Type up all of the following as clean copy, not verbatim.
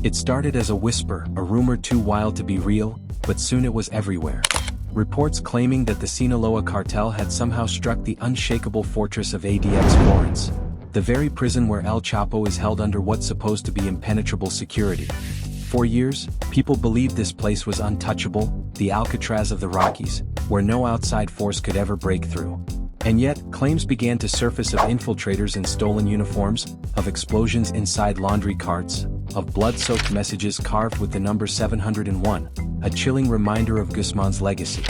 It started as a whisper, a rumor too wild to be real, but soon it was everywhere. Reports claiming that the Sinaloa Cartel had somehow struck the unshakable fortress of ADX Florence, the very prison where El Chapo is held under what's supposed to be impenetrable security. For years, people believed this place was untouchable, the Alcatraz of the Rockies, where no outside force could ever break through. And yet, claims began to surface of infiltrators in stolen uniforms, of explosions inside laundry carts, of blood-soaked messages carved with the number 701, a chilling reminder of Guzman's legacy.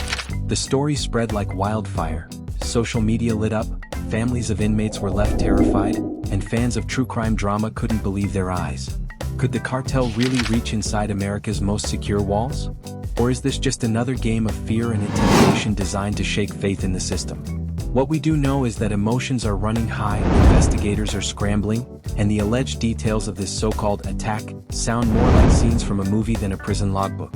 The story spread like wildfire. Social media lit up, families of inmates were left terrified, and fans of true crime drama couldn't believe their eyes. Could the cartel really reach inside America's most secure walls? Or is this just another game of fear and intimidation designed to shake faith in the system? What we do know is that emotions are running high, investigators are scrambling, and the alleged details of this so-called attack sound more like scenes from a movie than a prison logbook.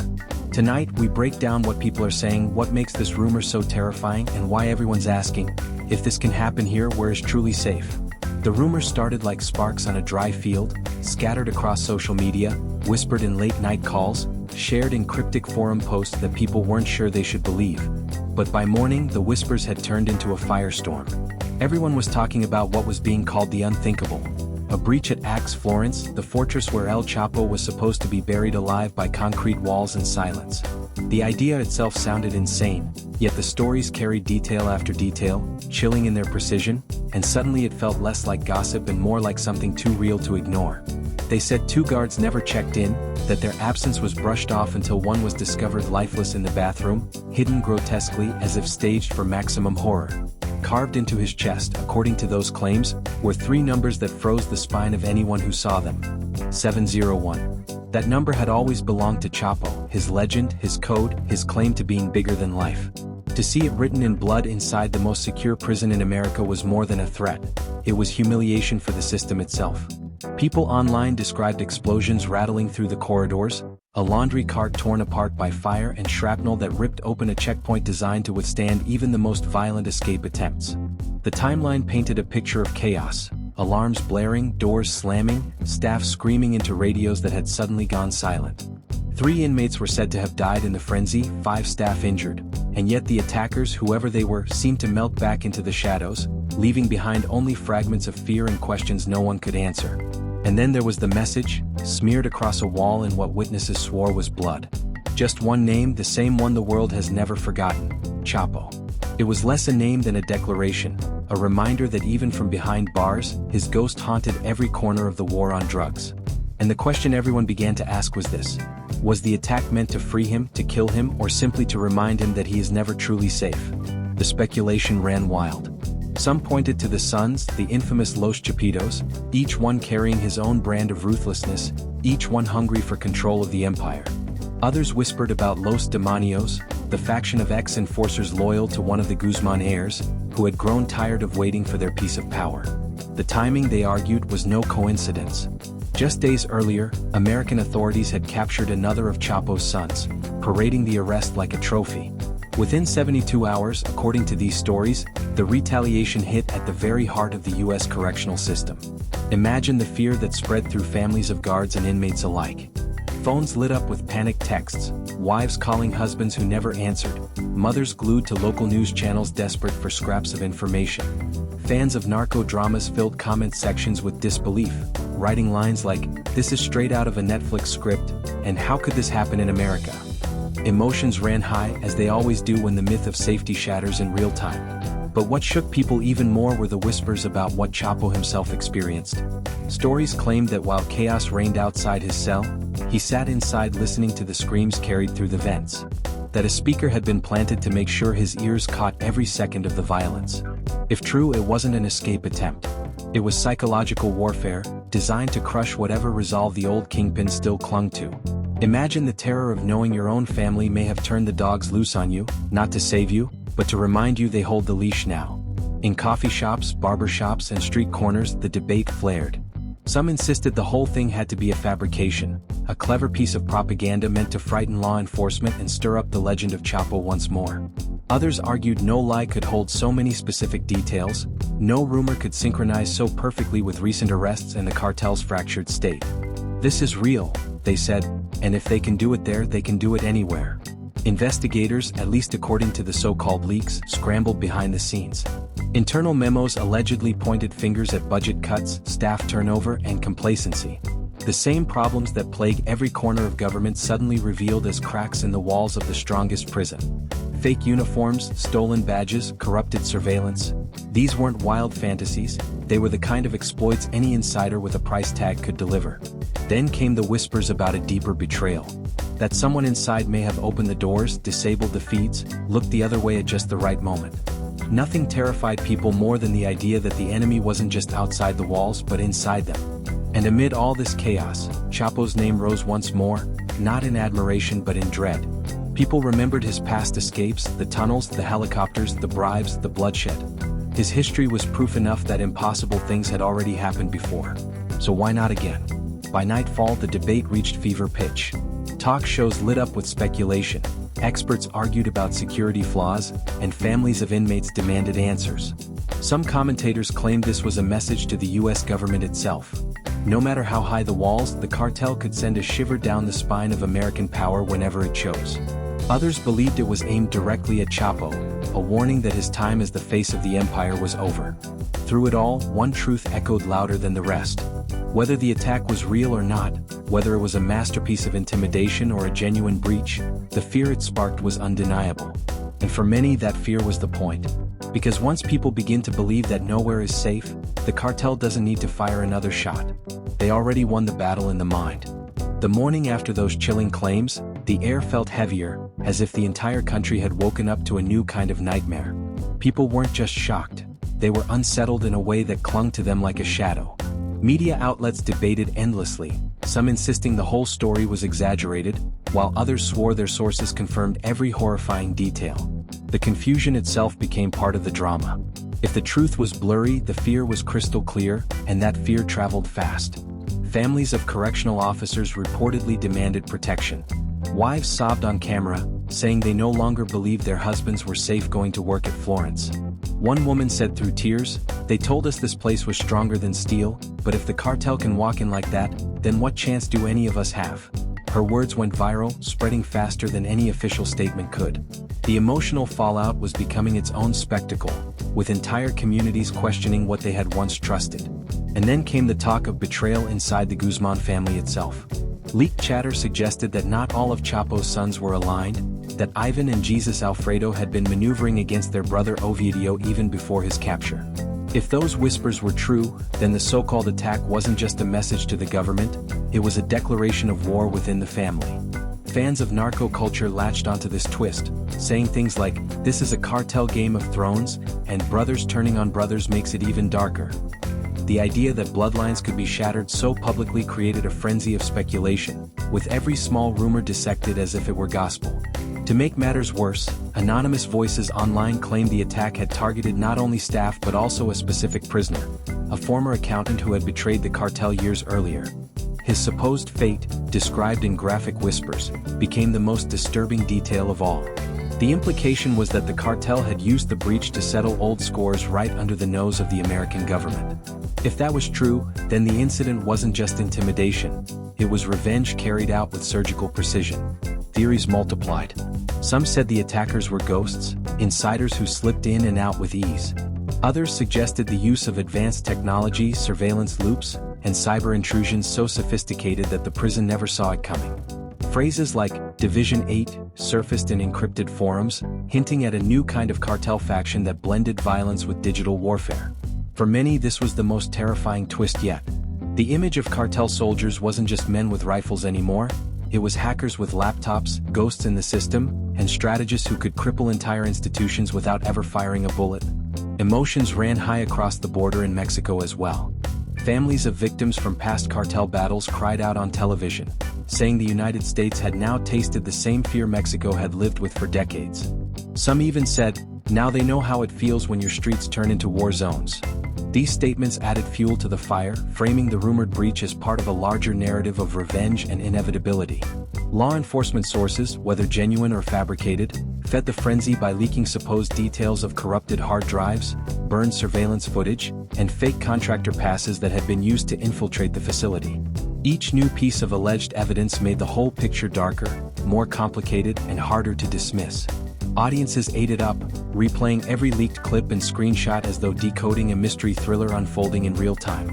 Tonight, we break down what people are saying, what makes this rumor so terrifying, and why everyone's asking, if this can happen here, where is truly safe? The rumor started like sparks on a dry field, scattered across social media, whispered in late-night calls, shared in cryptic forum posts that people weren't sure they should believe. But by morning, the whispers had turned into a firestorm. Everyone was talking about what was being called the unthinkable. A breach at ADX Florence, the fortress where El Chapo was supposed to be buried alive by concrete walls and silence. The idea itself sounded insane, yet the stories carried detail after detail, chilling in their precision, and suddenly it felt less like gossip and more like something too real to ignore. They said 2 guards never checked in, that their absence was brushed off until one was discovered lifeless in the bathroom, hidden grotesquely as if staged for maximum horror. Carved into his chest, according to those claims, were 3 numbers that froze the spine of anyone who saw them. 701. That number had always belonged to Chapo, his legend, his code, his claim to being bigger than life. To see it written in blood inside the most secure prison in America was more than a threat. It was humiliation for the system itself. People online described explosions rattling through the corridors, a laundry cart torn apart by fire and shrapnel that ripped open a checkpoint designed to withstand even the most violent escape attempts. The timeline painted a picture of chaos, alarms blaring, doors slamming, staff screaming into radios that had suddenly gone silent. 3 inmates were said to have died in the frenzy, 5 staff injured, and yet the attackers, whoever they were, seemed to melt back into the shadows, leaving behind only fragments of fear and questions no one could answer. And then there was the message, smeared across a wall in what witnesses swore was blood. Just one name, the same one the world has never forgotten: Chapo. It was less a name than a declaration, a reminder that even from behind bars, his ghost haunted every corner of the war on drugs. And the question everyone began to ask was this: was the attack meant to free him, to kill him, or simply to remind him that he is never truly safe? The speculation ran wild. Some pointed to the Sons, the infamous Los Chapitos, each one carrying his own brand of ruthlessness, each one hungry for control of the empire. Others whispered about Los Demonios, the faction of ex-enforcers loyal to one of the Guzman heirs, who had grown tired of waiting for their piece of power. The timing, they argued, was no coincidence. Just days earlier, American authorities had captured another of Chapo's sons, parading the arrest like a trophy. Within 72 hours, according to these stories, the retaliation hit at the very heart of the U.S. correctional system. Imagine the fear that spread through families of guards and inmates alike. Phones lit up with panicked texts, wives calling husbands who never answered, mothers glued to local news channels desperate for scraps of information. Fans of narco dramas filled comment sections with disbelief, writing lines like, "This is straight out of a Netflix script," and "How could this happen in America?" Emotions ran high, as they always do when the myth of safety shatters in real time. But what shook people even more were the whispers about what Chapo himself experienced. Stories claimed that while chaos reigned outside his cell, he sat inside listening to the screams carried through the vents. That a speaker had been planted to make sure his ears caught every second of the violence. If true, it wasn't an escape attempt. It was psychological warfare, designed to crush whatever resolve the old kingpin still clung to. Imagine the terror of knowing your own family may have turned the dogs loose on you, not to save you, but to remind you they hold the leash now. In coffee shops, barber shops, and street corners, the debate flared. Some insisted the whole thing had to be a fabrication, a clever piece of propaganda meant to frighten law enforcement and stir up the legend of Chapo once more. Others argued no lie could hold so many specific details, no rumor could synchronize so perfectly with recent arrests and the cartel's fractured state. This is real. they said, and if they can do it there, they can do it anywhere. Investigators, at least according to the so-called leaks, scrambled behind the scenes. Internal memos allegedly pointed fingers at budget cuts, staff turnover, and complacency. The same problems that plague every corner of government suddenly revealed as cracks in the walls of the strongest prison. Fake uniforms, stolen badges, corrupted surveillance. These weren't wild fantasies, they were the kind of exploits any insider with a price tag could deliver. Then came the whispers about a deeper betrayal. That someone inside may have opened the doors, disabled the feeds, looked the other way at just the right moment. Nothing terrified people more than the idea that the enemy wasn't just outside the walls but inside them. And amid all this chaos, Chapo's name rose once more, not in admiration but in dread. People remembered his past escapes, the tunnels, the helicopters, the bribes, the bloodshed. His history was proof enough that impossible things had already happened before. So why not again? By nightfall, the debate reached fever pitch. Talk shows lit up with speculation, experts argued about security flaws, and families of inmates demanded answers. Some commentators claimed this was a message to the US government itself. No matter how high the walls, the cartel could send a shiver down the spine of American power whenever it chose. Others believed it was aimed directly at Chapo, a warning that his time as the face of the empire was over. Through it all, one truth echoed louder than the rest. Whether the attack was real or not, whether it was a masterpiece of intimidation or a genuine breach, the fear it sparked was undeniable. And for many, that fear was the point. Because once people begin to believe that nowhere is safe, the cartel doesn't need to fire another shot. They already won the battle in the mind. The morning after those chilling claims, the air felt heavier, as if the entire country had woken up to a new kind of nightmare. People weren't just shocked, they were unsettled in a way that clung to them like a shadow. Media outlets debated endlessly, some insisting the whole story was exaggerated, while others swore their sources confirmed every horrifying detail. The confusion itself became part of the drama. If the truth was blurry, the fear was crystal clear, and that fear traveled fast. Families of correctional officers reportedly demanded protection. Wives sobbed on camera, saying they no longer believed their husbands were safe going to work at Florence. One woman said through tears, "They told us this place was stronger than steel, but if the cartel can walk in like that, then what chance do any of us have?" Her words went viral, spreading faster than any official statement could. The emotional fallout was becoming its own spectacle, with entire communities questioning what they had once trusted. And then came the talk of betrayal inside the Guzman family itself. Leaked chatter suggested that not all of Chapo's sons were aligned, that Ivan and Jesus Alfredo had been maneuvering against their brother Ovidio even before his capture. If those whispers were true, then the so-called attack wasn't just a message to the government, it was a declaration of war within the family. Fans of narco culture latched onto this twist, saying things like, "This is a cartel Game of Thrones, and brothers turning on brothers makes it even darker." The idea that bloodlines could be shattered so publicly created a frenzy of speculation, with every small rumor dissected as if it were gospel. To make matters worse, anonymous voices online claimed the attack had targeted not only staff but also a specific prisoner, a former accountant who had betrayed the cartel years earlier. His supposed fate, described in graphic whispers, became the most disturbing detail of all. The implication was that the cartel had used the breach to settle old scores right under the nose of the American government. If that was true, then the incident wasn't just intimidation, it was revenge carried out with surgical precision. Theories multiplied. Some said the attackers were ghosts, insiders who slipped in and out with ease. Others suggested the use of advanced technology, surveillance loops, and cyber intrusions so sophisticated that the prison never saw it coming. Phrases like Division 8 surfaced in encrypted forums, hinting at a new kind of cartel faction that blended violence with digital warfare. For many, this was the most terrifying twist yet. The image of cartel soldiers wasn't just men with rifles anymore, it was hackers with laptops, ghosts in the system, and strategists who could cripple entire institutions without ever firing a bullet. Emotions ran high across the border in Mexico as well. Families of victims from past cartel battles cried out on television, saying the United States had now tasted the same fear Mexico had lived with for decades. Some even said, "Now they know how it feels when your streets turn into war zones." These statements added fuel to the fire, framing the rumored breach as part of a larger narrative of revenge and inevitability. Law enforcement sources, whether genuine or fabricated, fed the frenzy by leaking supposed details of corrupted hard drives, burned surveillance footage, and fake contractor passes that had been used to infiltrate the facility. Each new piece of alleged evidence made the whole picture darker, more complicated, and harder to dismiss. Audiences ate it up, replaying every leaked clip and screenshot as though decoding a mystery thriller unfolding in real time.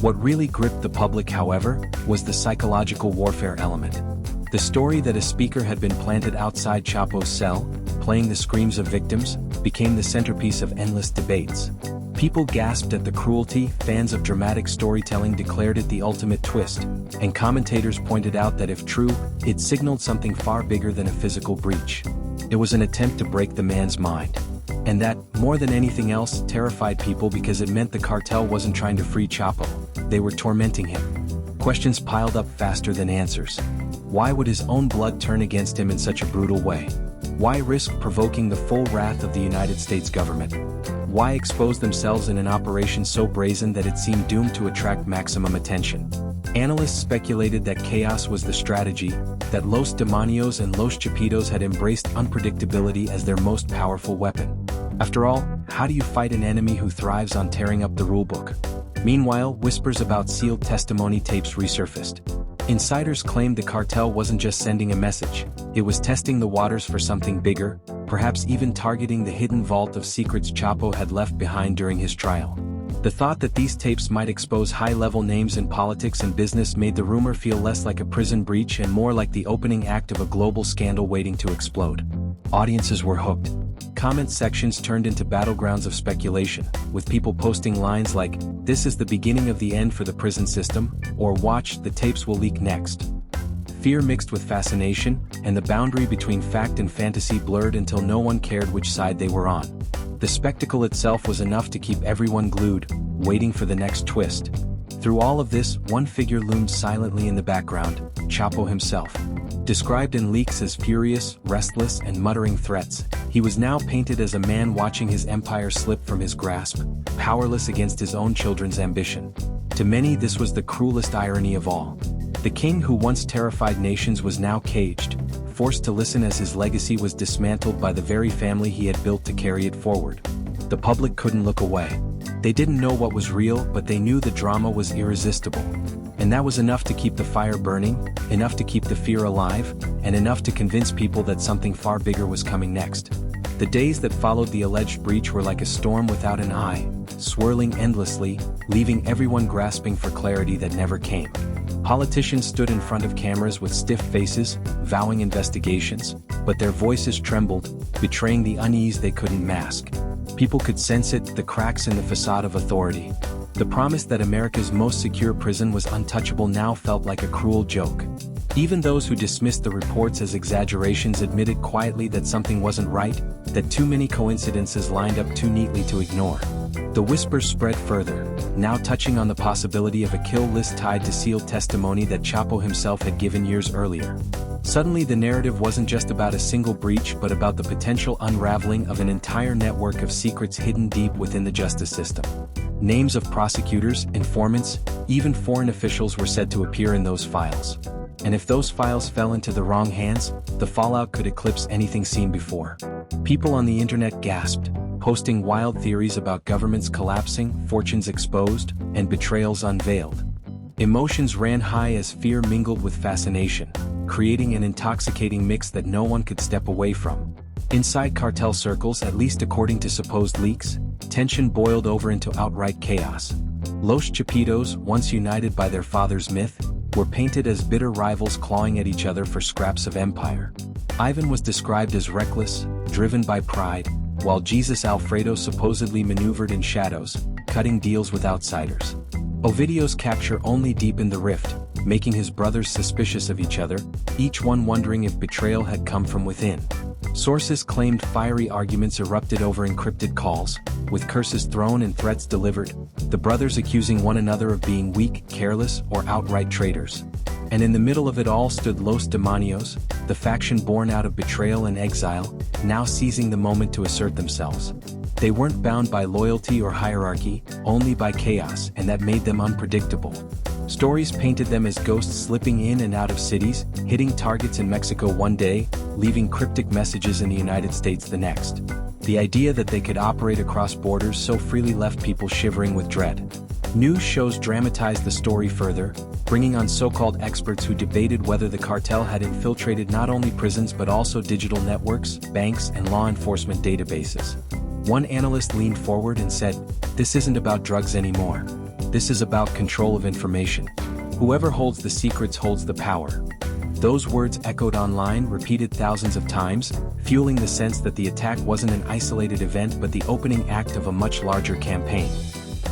What really gripped the public, however, was the psychological warfare element. The story that a speaker had been planted outside Chapo's cell, playing the screams of victims, became the centerpiece of endless debates. People gasped at the cruelty, fans of dramatic storytelling declared it the ultimate twist, and commentators pointed out that if true, it signaled something far bigger than a physical breach. It was an attempt to break the man's mind. And that, more than anything else, terrified people because it meant the cartel wasn't trying to free Chapo, they were tormenting him. Questions piled up faster than answers. Why would his own blood turn against him in such a brutal way? Why risk provoking the full wrath of the United States government? Why expose themselves in an operation so brazen that it seemed doomed to attract maximum attention? Analysts speculated that chaos was the strategy, that Los Demonios and Los Chapitos had embraced unpredictability as their most powerful weapon. After all, how do you fight an enemy who thrives on tearing up the rulebook? Meanwhile, whispers about sealed testimony tapes resurfaced. Insiders claimed the cartel wasn't just sending a message, it was testing the waters for something bigger, perhaps even targeting the hidden vault of secrets Chapo had left behind during his trial. The thought that these tapes might expose high-level names in politics and business made the rumor feel less like a prison breach and more like the opening act of a global scandal waiting to explode. Audiences were hooked. Comment sections turned into battlegrounds of speculation, with people posting lines like, "This is the beginning of the end for the prison system," or "Watch, the tapes will leak next." Fear mixed with fascination, and the boundary between fact and fantasy blurred until no one cared which side they were on. The spectacle itself was enough to keep everyone glued, waiting for the next twist. Through all of this, one figure loomed silently in the background, Chapo himself. Described in leaks as furious, restless, and muttering threats, he was now painted as a man watching his empire slip from his grasp, powerless against his own children's ambition. To many, this was the cruelest irony of all. The king who once terrified nations was now caged, forced to listen as his legacy was dismantled by the very family he had built to carry it forward. The public couldn't look away. They didn't know what was real, but they knew the drama was irresistible. And that was enough to keep the fire burning, enough to keep the fear alive, and enough to convince people that something far bigger was coming next. The days that followed the alleged breach were like a storm without an eye, swirling endlessly, leaving everyone grasping for clarity that never came. Politicians stood in front of cameras with stiff faces, vowing investigations, but their voices trembled, betraying the unease they couldn't mask. People could sense it, the cracks in the facade of authority. The promise that America's most secure prison was untouchable now felt like a cruel joke. Even those who dismissed the reports as exaggerations admitted quietly that something wasn't right, that too many coincidences lined up too neatly to ignore. The whispers spread further, now touching on the possibility of a kill list tied to sealed testimony that Chapo himself had given years earlier. Suddenly the narrative wasn't just about a single breach but about the potential unraveling of an entire network of secrets hidden deep within the justice system. Names of prosecutors, informants, even foreign officials were said to appear in those files. And if those files fell into the wrong hands, the fallout could eclipse anything seen before. People on the internet gasped, posting wild theories about governments collapsing, fortunes exposed, and betrayals unveiled. Emotions ran high as fear mingled with fascination, creating an intoxicating mix that no one could step away from. Inside cartel circles, at least according to supposed leaks, tension boiled over into outright chaos. Los Chapitos, once united by their father's myth, were painted as bitter rivals clawing at each other for scraps of empire. Ivan was described as reckless, driven by pride, while Jesus Alfredo supposedly maneuvered in shadows, cutting deals with outsiders. Ovidio's capture only deepened the rift, making his brothers suspicious of each other, each one wondering if betrayal had come from within. Sources claimed fiery arguments erupted over encrypted calls, with curses thrown and threats delivered, the brothers accusing one another of being weak, careless, or outright traitors. And in the middle of it all stood Los Demonios, the faction born out of betrayal and exile, now seizing the moment to assert themselves. They weren't bound by loyalty or hierarchy, only by chaos, and that made them unpredictable. Stories painted them as ghosts slipping in and out of cities, hitting targets in Mexico one day, leaving cryptic messages in the United States the next. The idea that they could operate across borders so freely left people shivering with dread. News shows dramatized the story further, bringing on so-called experts who debated whether the cartel had infiltrated not only prisons but also digital networks, banks, and law enforcement databases. One analyst leaned forward and said, "This isn't about drugs anymore. This is about control of information. Whoever holds the secrets holds the power." Those words echoed online, repeated thousands of times, fueling the sense that the attack wasn't an isolated event but the opening act of a much larger campaign.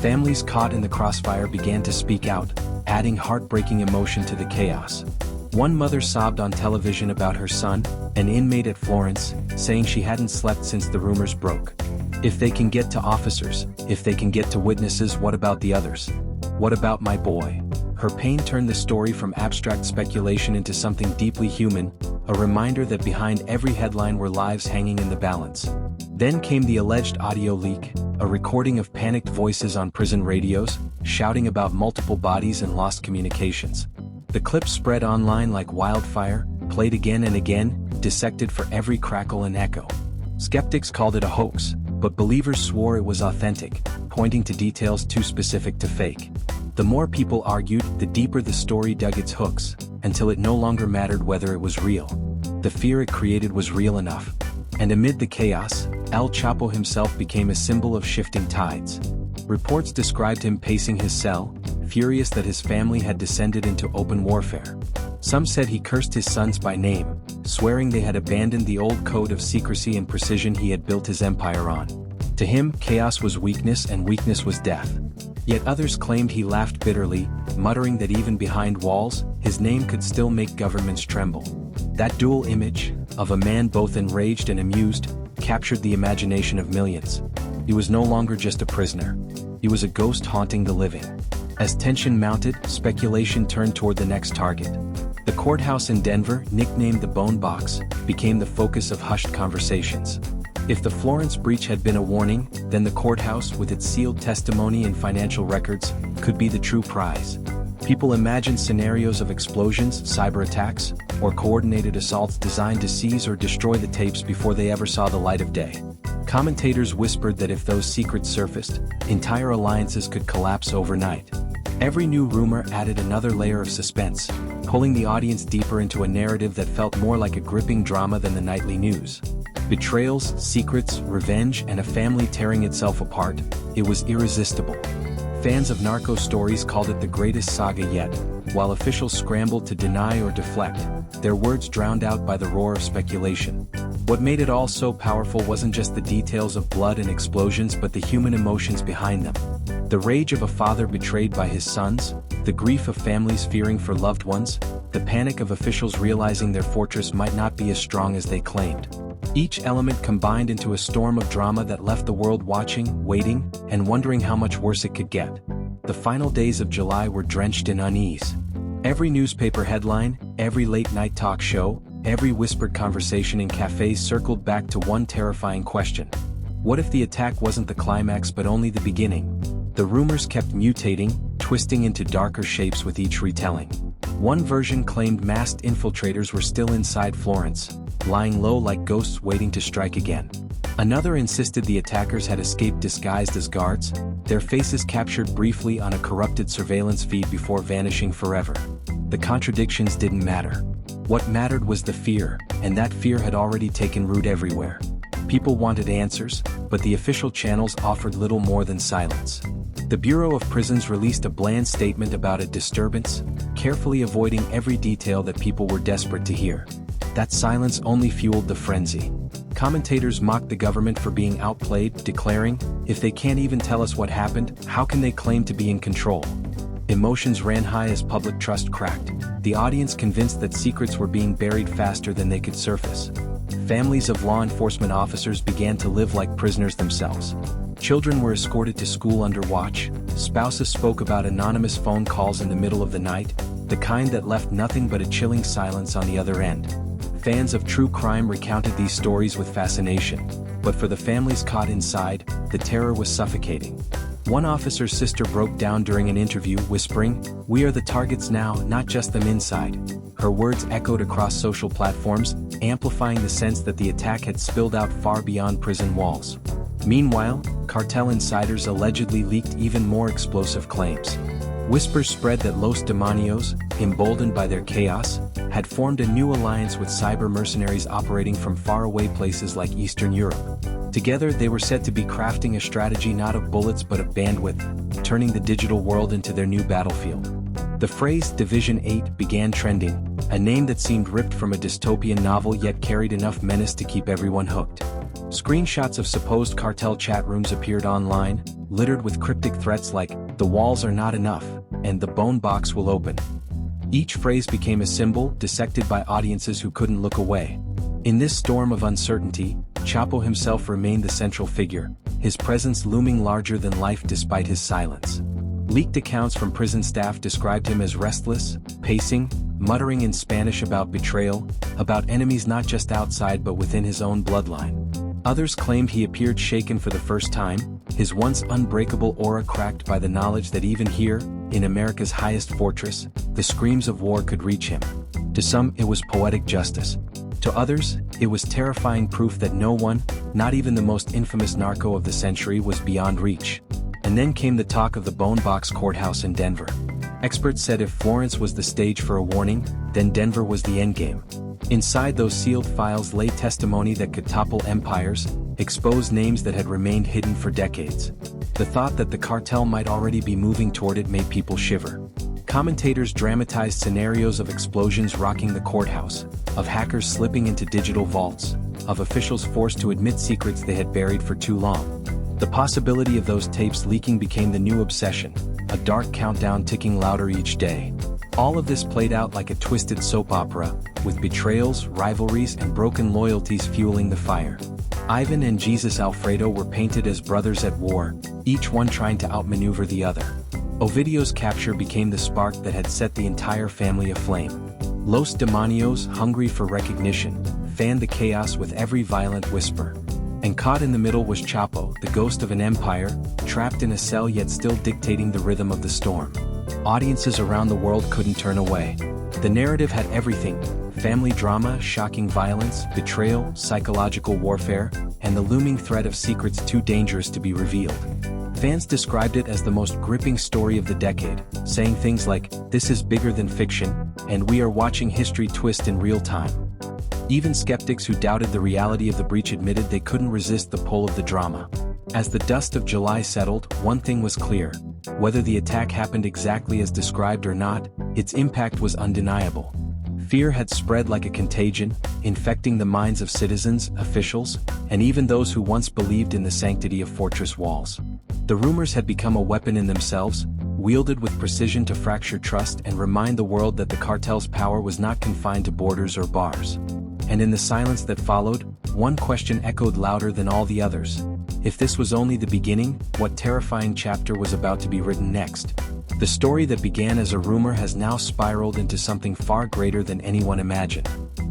Families caught in the crossfire began to speak out, adding heartbreaking emotion to the chaos. One mother sobbed on television about her son, an inmate at Florence, saying she hadn't slept since the rumors broke. "If they can get to officers, if they can get to witnesses, what about the others? What about my boy?" Her pain turned the story from abstract speculation into something deeply human, a reminder that behind every headline were lives hanging in the balance. Then came the alleged audio leak, a recording of panicked voices on prison radios, shouting about multiple bodies and lost communications. The clip spread online like wildfire, played again and again, dissected for every crackle and echo. Skeptics called it a hoax, but believers swore it was authentic, pointing to details too specific to fake. The more people argued, the deeper the story dug its hooks, until it no longer mattered whether it was real. The fear it created was real enough. And amid the chaos, El Chapo himself became a symbol of shifting tides. Reports described him pacing his cell, furious that his family had descended into open warfare. Some said he cursed his sons by name, swearing they had abandoned the old code of secrecy and precision he had built his empire on. To him, chaos was weakness and weakness was death. Yet others claimed he laughed bitterly, muttering that even behind walls, his name could still make governments tremble. That dual image, of a man both enraged and amused, captured the imagination of millions. He was no longer just a prisoner. He was a ghost haunting the living. As tension mounted, speculation turned toward the next target. The courthouse in Denver, nicknamed the Bone Box, became the focus of hushed conversations. If the Florence breach had been a warning, then the courthouse, with its sealed testimony and financial records, could be the true prize. People imagined scenarios of explosions, cyber attacks, or coordinated assaults designed to seize or destroy the tapes before they ever saw the light of day. Commentators whispered that if those secrets surfaced, entire alliances could collapse overnight. Every new rumor added another layer of suspense, pulling the audience deeper into a narrative that felt more like a gripping drama than the nightly news. Betrayals, secrets, revenge, and a family tearing itself apart, it was irresistible. Fans of narco stories called it the greatest saga yet, while officials scrambled to deny or deflect, their words drowned out by the roar of speculation. What made it all so powerful wasn't just the details of blood and explosions but the human emotions behind them. The rage of a father betrayed by his sons, the grief of families fearing for loved ones, the panic of officials realizing their fortress might not be as strong as they claimed. Each element combined into a storm of drama that left the world watching, waiting, and wondering how much worse it could get. The final days of July were drenched in unease. Every newspaper headline, every late-night talk show, every whispered conversation in cafes circled back to one terrifying question. What if the attack wasn't the climax but only the beginning? The rumors kept mutating, twisting into darker shapes with each retelling. One version claimed masked infiltrators were still inside Florence, lying low like ghosts waiting to strike again. Another insisted the attackers had escaped disguised as guards, their faces captured briefly on a corrupted surveillance feed before vanishing forever. The contradictions didn't matter. What mattered was the fear, and that fear had already taken root everywhere. People wanted answers, but the official channels offered little more than silence. The Bureau of Prisons released a bland statement about a disturbance, carefully avoiding every detail that people were desperate to hear. That silence only fueled the frenzy. Commentators mocked the government for being outplayed, declaring, "If they can't even tell us what happened, how can they claim to be in control?" Emotions ran high as public trust cracked, the audience convinced that secrets were being buried faster than they could surface. Families of law enforcement officers began to live like prisoners themselves. Children were escorted to school under watch, spouses spoke about anonymous phone calls in the middle of the night, the kind that left nothing but a chilling silence on the other end. Fans of true crime recounted these stories with fascination, but for the families caught inside, the terror was suffocating. One officer's sister broke down during an interview, whispering, "We are the targets now, not just them inside." Her words echoed across social platforms, amplifying the sense that the attack had spilled out far beyond prison walls. Meanwhile, cartel insiders allegedly leaked even more explosive claims. Whispers spread that Los Demonios, emboldened by their chaos, had formed a new alliance with cyber mercenaries operating from faraway places like Eastern Europe. Together they were said to be crafting a strategy not of bullets but of bandwidth, turning the digital world into their new battlefield. The phrase Division 8 began trending, a name that seemed ripped from a dystopian novel yet carried enough menace to keep everyone hooked. Screenshots of supposed cartel chat rooms appeared online, littered with cryptic threats like, "The walls are not enough," and "The bone box will open." Each phrase became a symbol, dissected by audiences who couldn't look away. In this storm of uncertainty, Chapo himself remained the central figure, his presence looming larger than life despite his silence. Leaked accounts from prison staff described him as restless, pacing, muttering in Spanish about betrayal, about enemies not just outside but within his own bloodline. Others claimed he appeared shaken for the first time, his once unbreakable aura cracked by the knowledge that even here, in America's highest fortress, the screams of war could reach him. To some it was poetic justice. To others, it was terrifying proof that no one, not even the most infamous narco of the century, was beyond reach. And then came the talk of the Bone Box Courthouse in Denver. Experts said if Florence was the stage for a warning, then Denver was the endgame. Inside those sealed files lay testimony that could topple empires, expose names that had remained hidden for decades. The thought that the cartel might already be moving toward it made people shiver. Commentators dramatized scenarios of explosions rocking the courthouse, of hackers slipping into digital vaults, of officials forced to admit secrets they had buried for too long. The possibility of those tapes leaking became the new obsession, a dark countdown ticking louder each day. All of this played out like a twisted soap opera, with betrayals, rivalries, and broken loyalties fueling the fire. Ivan and Jesus Alfredo were painted as brothers at war, each one trying to outmaneuver the other. Ovidio's capture became the spark that had set the entire family aflame. Los Demonios, hungry for recognition, fanned the chaos with every violent whisper. And caught in the middle was Chapo, the ghost of an empire, trapped in a cell yet still dictating the rhythm of the storm. Audiences around the world couldn't turn away. The narrative had everything: family drama, shocking violence, betrayal, psychological warfare, and the looming threat of secrets too dangerous to be revealed. Fans described it as the most gripping story of the decade, saying things like, "This is bigger than fiction," and "We are watching history twist in real time." Even skeptics who doubted the reality of the breach admitted they couldn't resist the pull of the drama. As the dust of July settled, one thing was clear: whether the attack happened exactly as described or not, its impact was undeniable. Fear had spread like a contagion, infecting the minds of citizens, officials, and even those who once believed in the sanctity of fortress walls. The rumors had become a weapon in themselves, wielded with precision to fracture trust and remind the world that the cartel's power was not confined to borders or bars. And in the silence that followed, one question echoed louder than all the others. If this was only the beginning, what terrifying chapter was about to be written next? The story that began as a rumor has now spiraled into something far greater than anyone imagined.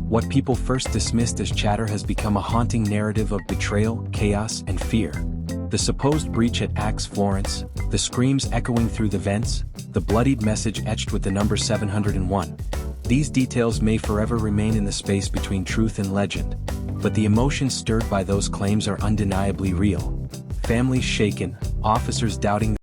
What people first dismissed as chatter has become a haunting narrative of betrayal, chaos, and fear. The supposed breach at Axe Florence, the screams echoing through the vents, the bloodied message etched with the number 701. These details may forever remain in the space between truth and legend. But the emotions stirred by those claims are undeniably real. Families shaken, officers doubting